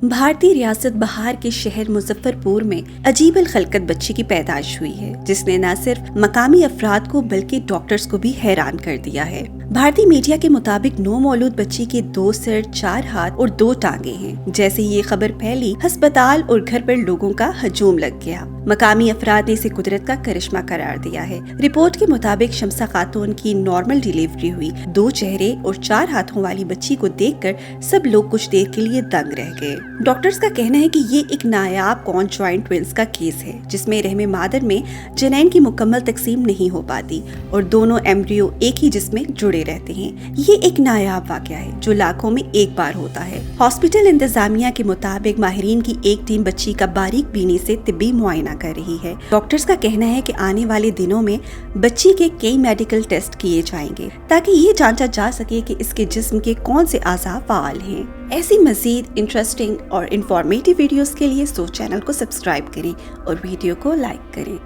بھارتی ریاست بہار کے شہر مظفرپور میں عجیب الخلقت بچی کی پیدائش ہوئی ہے، جس نے نہ صرف مقامی افراد کو بلکہ ڈاکٹرز کو بھی حیران کر دیا ہے۔ بھارتی میڈیا کے مطابق نو مولود بچی کے 2 سر، 4 ہاتھ اور 2 ٹانگیں ہیں۔ جیسے یہ خبر پھیلی، ہسپتال اور گھر پر لوگوں کا ہجوم لگ گیا۔ مقامی افراد نے اسے قدرت کا کرشمہ قرار دیا ہے۔ رپورٹ کے مطابق شمسہ خاتون کی نارمل ڈیلیوری ہوئی۔ 2 چہرے اور 4 ہاتھوں والی بچی کو دیکھ کر سب لوگ کچھ دیر کے لیے دنگ رہ گئے۔ ڈاکٹرز کا کہنا ہے کہ یہ ایک نایاب کانجوائنٹ ٹوئنز کا کیس ہے، جس میں رحم مادر میں جنین کی مکمل تقسیم نہیں ہو پاتی اور دونوں ایمبریو ایک ہی جسم میں جڑے رہتے ہیں۔ یہ ایک نایاب واقعہ ہے جو لاکھوں میں ایک بار ہوتا ہے۔ ہاسپٹل انتظامیہ کے مطابق ماہرین کی ایک ٹیم بچی کا باریک بینی سے طبی معائنہ کر رہی ہے۔ ڈاکٹرز کا کہنا ہے کہ آنے والے دنوں میں بچی کے کئی میڈیکل ٹیسٹ کیے جائیں گے تاکہ یہ جانچا جا سکے کہ اس کے جسم کے کون سے اعضاء فعال ہیں۔ ایسی مزید انٹرسٹنگ اور انفارمیٹیو ویڈیوز کے لیے چینل کو سبسکرائب کریں اور ویڈیو کو لائک کریں۔